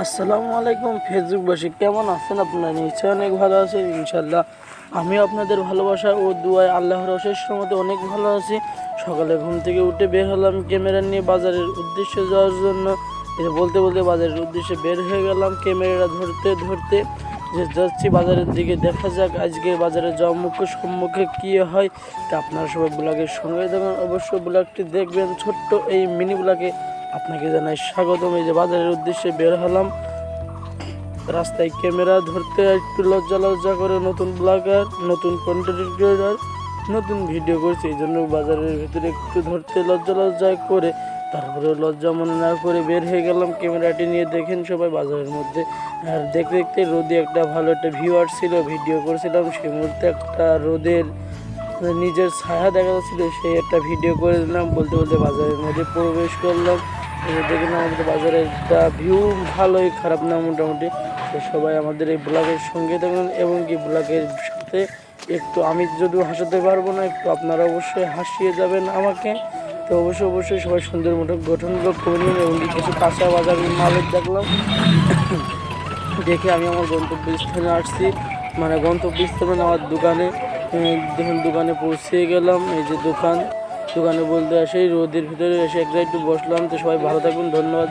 আসসালামু আলাইকুম ফেসবুকবাসী, কেমন আছেন আপনারা? নিশ্চয়ই অনেক ভালো আছেন ইনশাল্লাহ। আমি আপনাদের ভালোবাসা ও দুয়ায় আল্লাহর অশেষ রহমতে অনেক ভালো আছি। সকালে ঘুম থেকে উঠে বের হলাম ক্যামেরা নিয়ে বাজারের উদ্দেশ্যে যাওয়ার জন্য। বলতে বলতে বাজারের উদ্দেশ্যে বের হয়ে গেলাম ক্যামেরা ধরতে ধরতে। যে যাচ্ছি বাজারের দিকে, দেখা যাক আজকে বাজারে যাওয়ার সম্মুখে কী হয়। তা আপনারা সবাই ব্লগের সঙ্গে দেখুন, অবশ্যই ব্লগটি দেখবেন। ছোট্ট এই মিনি ব্লগে আপনাকে জানাই স্বাগতম। এই যে বাজারের উদ্দেশ্যে বের হলাম, রাস্তায় ক্যামেরা ধরতে একটু লজ্জা লজ্জা করে, নতুন ব্লগার, নতুন কন্টেন্ট ক্রিয়েটর, নতুন ভিডিও করছি, এই জন্য বাজারের ভিতরে একটু ধরতে লজ্জা লজ্জা করে, তারপরে লজ্জা মনে না করে বের হয়ে গেলাম ক্যামেরাটি নিয়ে। দেখেন সবাই বাজারের মধ্যে, আর দেখতে দেখতে রোদে একটা ভালো একটা ভিউ আসছিল, ভিডিও করছিলাম। সেই মুহূর্তে একটা রোদের নিজের ছায়া দেখা যাচ্ছিল, সেই একটা ভিডিও করে দিলাম। বলতে বলতে বাজারের মধ্যে প্রবেশ করলাম। দেখলাম আমাদের বাজারের একটা ভিউ ভালোই, খারাপ না মোটামুটি। তো সবাই আমাদের এই ব্লগের সঙ্গে থাকুন, এবং কি ব্লগের সাথে একটু আমি যদিও হাসাতে পারবো না, একটু আপনারা অবশ্যই হাসিয়ে যাবেন আমাকে। তো অবশ্যই সবাই সুন্দর মতো গঠনগুলো করে নিন। এবং কিছু কাঁচা বাজার মালিক দেখলাম, দেখে আমি আমার গন্তব্যস্থানে আসছি, মানে গন্তব্যস্থানে আমার দোকানে। দেখুন দোকানে পৌঁছে গেলাম। এই যে দোকানে বলতে আসে রোদের ভিতরে এসে একটু বসলাম। তো সবাই ভালো থাকুন, ধন্যবাদ।